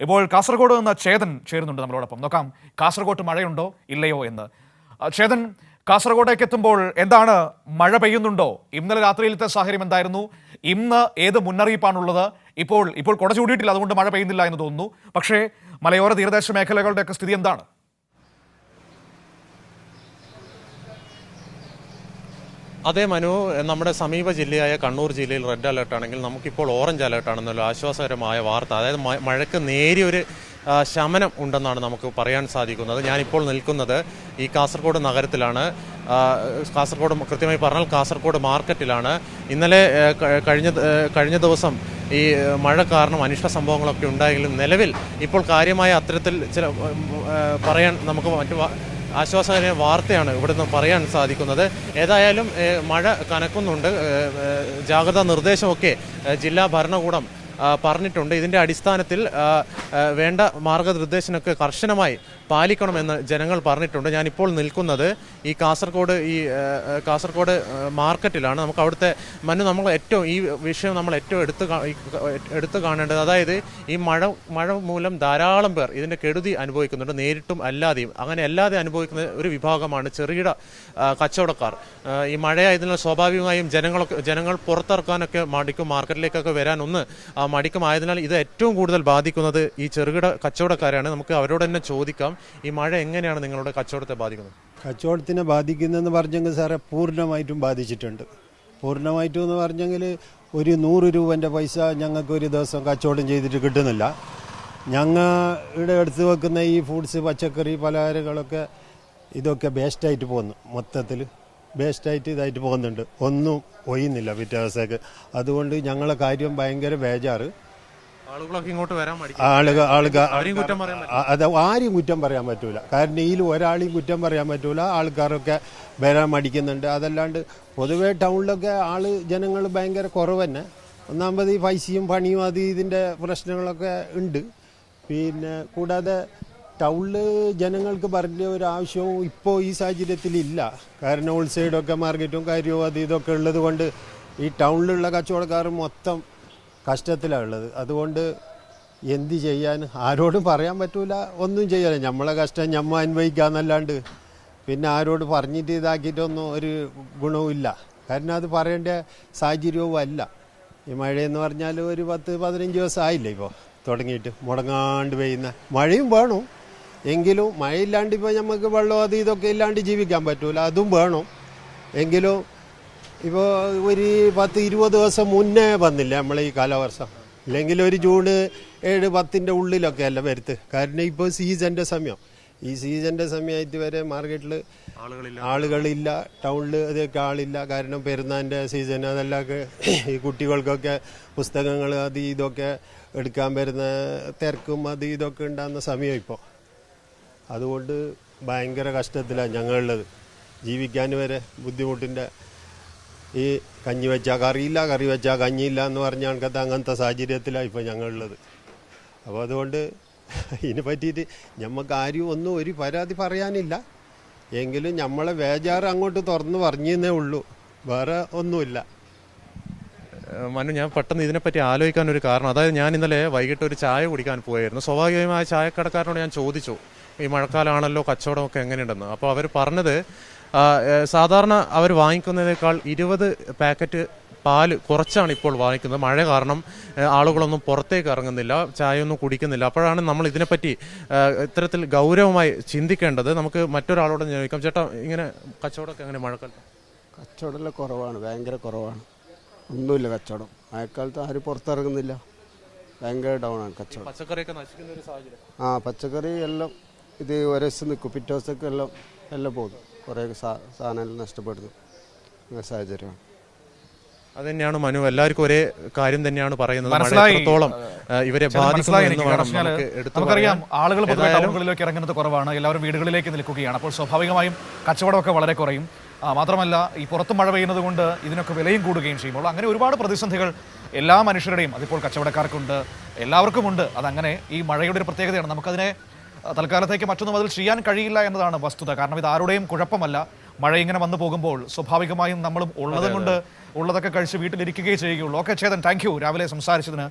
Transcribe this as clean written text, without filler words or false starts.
ഇപ്പോൾ കാസർഗോഡ് നിന്ന് ചേതൻ ചേരുന്നുണ്ട് നമ്മളോടൊപ്പം. നോക്കാം കാസർഗോട്ട് മഴയുണ്ടോ ഇല്ലയോ എന്ന്. ചേതൻ, കാസർഗോഡേക്ക് എത്തുമ്പോൾ എന്താണ്, മഴ പെയ്യുന്നുണ്ടോ? ഇന്നലെ രാത്രിയിലത്തെ സാഹചര്യം എന്തായിരുന്നു? ഇന്ന് ഏത് മുന്നറിയിപ്പാണുള്ളത്? ഇപ്പോൾ കുട ചൂടിയിട്ടില്ല, അതുകൊണ്ട് മഴ പെയ്യുന്നില്ല എന്ന് തോന്നുന്നു. പക്ഷേ മലയോര തീരദേശ മേഖലകളുടെയൊക്കെ സ്ഥിതി എന്താണ്? അതേ മനു, നമ്മുടെ സമീപ ജില്ലയായ കണ്ണൂർ ജില്ലയിൽ റെഡ് അലർട്ട് ആണെങ്കിൽ നമുക്കിപ്പോൾ ഓറഞ്ച് അലർട്ടാണെന്നല്ലോ ആശ്വാസകരമായ വാർത്ത. അതായത് മഴയ്ക്ക് നേരിയൊരു ശമനം ഉണ്ടെന്നാണ് നമുക്ക് പറയാൻ സാധിക്കുന്നത്. ഞാനിപ്പോൾ നിൽക്കുന്നത് ഈ കാസർഗോഡ് നഗരത്തിലാണ്. കാസർഗോഡ്, കൃത്യമായി പറഞ്ഞാൽ കാസർഗോഡ് മാർക്കറ്റിലാണ്. ഇന്നലെ കഴിഞ്ഞ ദിവസം ഈ മഴ കാരണം അനിഷ്ട സംഭവങ്ങളൊക്കെ ഉണ്ടായെങ്കിലും നിലവിൽ ഇപ്പോൾ കാര്യമായ അത്തരത്തിൽ ചില പറയാൻ നമുക്ക് ആശ്വാസകരമായ വാർത്തയാണ് ഇവിടുന്ന് പറയാൻ സാധിക്കുന്നത്. ഏതായാലും മഴ കനക്കുന്നുണ്ട്. ജാഗ്രതാ നിർദ്ദേശമൊക്കെ ജില്ലാ ഭരണകൂടം പറഞ്ഞിട്ടുണ്ട്. ഇതിൻ്റെ അടിസ്ഥാനത്തിൽ വേണ്ട മാർഗനിർദ്ദേശനമൊക്കെ കർശനമായി പാലിക്കണമെന്ന് ജനങ്ങൾ പറഞ്ഞിട്ടുണ്ട്. ഞാനിപ്പോൾ നിൽക്കുന്നത് ഈ കാസർഗോഡ് മാർക്കറ്റിലാണ്. നമുക്ക് അവിടുത്തെ നമ്മൾ ഈ വിഷയം നമ്മൾ ഏറ്റവും എടുത്തു കാണേണ്ടത്, അതായത് ഈ മഴ മൂലം ധാരാളം പേർ ഇതിൻ്റെ കെടുതി അനുഭവിക്കുന്നുണ്ട്, നേരിട്ടും അല്ലാതെയും. അങ്ങനെ അല്ലാതെ അനുഭവിക്കുന്ന ഒരു വിഭാഗമാണ് ചെറുകിട കച്ചവടക്കാർ. ഈ മഴയായതിനാൽ സ്വാഭാവികമായും ജനങ്ങൾ പുറത്തിറക്കാനൊക്കെ മടിക്കും, മാർക്കറ്റിലേക്കൊക്കെ വരാനൊന്ന് മടിക്കുമായതിനാൽ ഇത് ഏറ്റവും കൂടുതൽ ബാധിക്കുന്നത് ഈ ചെറുകിട കച്ചവടക്കാരാണ്. നമുക്ക് അവരോട് തന്നെ ചോദിക്കാം, ഈ മഴ എങ്ങനെയാണ് നിങ്ങളുടെ കച്ചവടത്തെ ബാധിക്കുന്നത്? കച്ചവടത്തിനെ ബാധിക്കുന്നതെന്ന് പറഞ്ഞെങ്കിൽ സാറേ പൂർണ്ണമായിട്ടും ബാധിച്ചിട്ടുണ്ട്. പൂർണ്ണമായിട്ടും എന്ന് പറഞ്ഞെങ്കിൽ ഒരു 100 രൂപൻ്റെ പൈസ ഞങ്ങൾക്ക് ഒരു ദിവസം കച്ചവടം ചെയ്തിട്ട് കിട്ടുന്നില്ല. ഞങ്ങളുടെ അടുത്ത് വെക്കുന്ന ഈ ഫ്രൂട്ട്സ്, പച്ചക്കറി, പലഹാരങ്ങളൊക്കെ ഇതൊക്കെ വേസ്റ്റായിട്ട് പോകുന്നു. മൊത്തത്തിൽ വേസ്റ്റായിട്ട് ഇതായിട്ട് പോകുന്നുണ്ട്. ഒന്നും ഒയ്യുന്നില്ല പിറ്റേ ദിവസത്തേക്ക്. അതുകൊണ്ട് ഞങ്ങളെ കാര്യം ഭയങ്കര ബേജാറ്. അത് ആരെയും കുറ്റം പറയാൻ പറ്റൂല. കാരണം ഇതിൽ ഒരാളെയും കുറ്റം പറയാൻ പറ്റൂല. ആൾക്കാരൊക്കെ വരാൻ മടിക്കുന്നുണ്ട്. അതല്ലാണ്ട് പൊതുവേ ടൗണിലൊക്കെ ജനങ്ങൾ ഭയങ്കര കുറവ് തന്നെ. ഒന്നാമത് ഈ പൈസയും പണിയും ഇതിൻ്റെ പ്രശ്നങ്ങളൊക്കെ ഉണ്ട്. പിന്നെ കൂടാതെ ടൗണിൽ ജനങ്ങൾക്ക് പറഞ്ഞ ഒരു ആവശ്യവും ഇപ്പോൾ ഈ സാഹചര്യത്തിലില്ല. കാരണം ഹോൾസെയിലൊക്കെ മാർക്കറ്റും കാര്യവും ഇതൊക്കെ ഉള്ളത് കൊണ്ട് ഈ ടൗണിലുള്ള കച്ചവടക്കാർ മൊത്തം കഷ്ടത്തിലാണ് ഉള്ളത്. അതുകൊണ്ട് എന്ത് ചെയ്യാൻ, ആരോടും പറയാൻ പറ്റൂല, ഒന്നും ചെയ്യാൻ. നമ്മളെ കഷ്ടം നമ്മൾ അനുഭവിക്കാന്നല്ലാണ്ട് പിന്നെ ആരോട് പറഞ്ഞിട്ട് ഇതാക്കിയിട്ടൊന്നും ഒരു ഗുണവുമില്ല. കാരണം അത് പറയേണ്ട സാഹചര്യവും അല്ല. ഈ മഴയെന്ന് പറഞ്ഞാൽ ഒരു 10-15 ദിവസം ആയില്ല ഇപ്പോൾ തുടങ്ങിയിട്ട് മുടങ്ങാണ്ട് പെയ്യുന്ന. മഴയും വേണം, എങ്കിലും മഴയില്ലാണ്ട് ഇപ്പോൾ നമുക്ക് വെള്ളം ഇതൊക്കെ ഇല്ലാണ്ട് ജീവിക്കാൻ പറ്റൂല. അതും വേണം. എങ്കിലും ഇപ്പോൾ ഒരു 10-20 ദിവസം മുന്നേ വന്നില്ല നമ്മളെ ഈ കാലവർഷം. ഇല്ലെങ്കിൽ ഒരു ജൂൺ 7-10 ഉള്ളിലൊക്കെ അല്ല വരുത്ത്. കാരണം ഇപ്പോൾ സീസണിൻ്റെ സമയം. ഈ സീസണിൻ്റെ സമയമായിട്ട് വരെ മാർക്കറ്റിൽ ആളുകളില്ല, ടൗണിൽ അതൊക്കെ ആളില്ല. കാരണം പെരുന്നാളിൻ്റെ സീസൺ, അതെല്ലാം ഈ കുട്ടികൾക്കൊക്കെ പുസ്തകങ്ങൾ ഇതൊക്കെ എടുക്കാൻ വരുന്ന തിരക്കും ഇതൊക്കെ ഉണ്ടാകുന്ന സമയം ഇപ്പോൾ. അതുകൊണ്ട് ഭയങ്കര കഷ്ടത്തിലാണ് ഞങ്ങളുള്ളത്. ജീവിക്കാൻ വരെ ബുദ്ധിമുട്ടിൻ്റെ, ഈ കഞ്ഞി വെച്ചാൽ കറിയില്ല, കറി വെച്ചാൽ കഞ്ഞിയില്ല എന്ന് പറഞ്ഞ കണക്കത്തെ അങ്ങനത്തെ സാഹചര്യത്തിലാണ് ഇപ്പോൾ ഞങ്ങളുള്ളത്. അപ്പോൾ അതുകൊണ്ട് ഇതിനെ പറ്റിയിട്ട് നമുക്ക് ആരും ഒന്നും ഒരു പരാതി പറയാനില്ല. എങ്കിലും നമ്മളെ വേജാറ് അങ്ങോട്ട് തുറന്ന് പറഞ്ഞേ ഉള്ളൂ, വേറെ ഒന്നുമില്ല. മനു, ഞാൻ പെട്ടെന്ന് ഇതിനെപ്പറ്റി ആലോചിക്കാൻ ഒരു കാരണം, അതായത് ഞാൻ ഇന്നലെ വൈകിട്ട് ഒരു ചായ കുടിക്കാൻ പോയായിരുന്നു. സ്വാഭാവികമായ ചായക്കടക്കാരനോട് ഞാൻ ചോദിച്ചു, ഈ മഴക്കാലമാണല്ലോ കച്ചവടമൊക്കെ എങ്ങനെയുണ്ടെന്ന്. അപ്പോൾ അവർ പറഞ്ഞത്, സാധാരണ അവർ വാങ്ങിക്കുന്നതിനേക്കാൾ 20 പാക്കറ്റ് പാല് കുറച്ചാണ് ഇപ്പോൾ വാങ്ങിക്കുന്നത്. മഴ കാരണം ആളുകളൊന്നും പുറത്തേക്ക് ഇറങ്ങുന്നില്ല, ചായയൊന്നും കുടിക്കുന്നില്ല. അപ്പോഴാണ് നമ്മൾ ഇതിനെപ്പറ്റി ഇത്തരത്തിൽ ഗൗരവമായി ചിന്തിക്കേണ്ടത്. നമുക്ക് മറ്റൊരാളോട് ചോദിക്കാം. ചേട്ടാ, ഇങ്ങനെ കച്ചവടമൊക്കെ എങ്ങനെ മഴക്കാലത്ത്? കച്ചവടമെല്ലാം കുറവാണ്, ഭയങ്കര കുറവാണ്. ഒന്നുമില്ല കച്ചവടം. മഴക്കാലത്ത് ആരും പുറത്തിറങ്ങുന്നില്ല, ഭയങ്കര ഡൗൺ ആണ് കച്ചവടം. പച്ചക്കറിയൊക്കെ നശിക്കുന്ന ഒരു സാഹചര്യം. പച്ചക്കറി എല്ലാം ഇത് ഒരു ദിവസം നിൽക്കും, പിറ്റേ ദിവസമൊക്കെ എല്ലാം പോകുന്നു. കുറേ സാധനമെല്ലാം നഷ്ടപ്പെടുന്നു സാഹചര്യമാണ്. അത് തന്നെയാണ് മനു, എല്ലാവർക്കും ഒരേ കാര്യം തന്നെയാണ് പറയുന്നത്. എത്രത്തോളം ഇവരെ നമുക്കറിയാം, ആളുകൾ പൊതുവെ ടൗണുകളിലേക്ക് ഇറങ്ങുന്നത് കുറവാണ്, എല്ലാവരും വീടുകളിലേക്ക് നിൽക്കുകയാണ്. അപ്പോൾ സ്വാഭാവികമായും കച്ചവടമൊക്കെ വളരെ കുറയും. മാത്രമല്ല ഈ പുറത്ത് മഴ പെയ്യുന്നത് കൊണ്ട് ഇതിനൊക്കെ വിലയും കൂടുകയും ചെയ്യുമ്പോൾ അങ്ങനെ ഒരുപാട് പ്രതിസന്ധികൾ എല്ലാ മനുഷ്യരുടെയും, അതിപ്പോൾ കച്ചവടക്കാർക്കുണ്ട്, എല്ലാവർക്കുമുണ്ട്. അതങ്ങനെ ഈ മഴയുടെ ഒരു പ്രത്യേകതയാണ്. നമുക്കതിനെ തൽക്കാലത്തേക്ക് മറ്റൊന്നും അതിൽ ചെയ്യാൻ കഴിയില്ല എന്നതാണ് വസ്തുത. കാരണം ഇത് ആരുടെയും കുഴപ്പമല്ല. മഴ ഇങ്ങനെ വന്നു പോകുമ്പോൾ സ്വാഭാവികമായും നമ്മളും ഉള്ളതും കൊണ്ട് ഉള്ളതൊക്കെ കഴിച്ച് വീട്ടിലിരിക്കുകയേ ചെയ്യുകയുള്ളൂ. ഓക്കെ ചേതൻ, താങ്ക് യു രാവിലെ സംസാരിച്ചതിന്.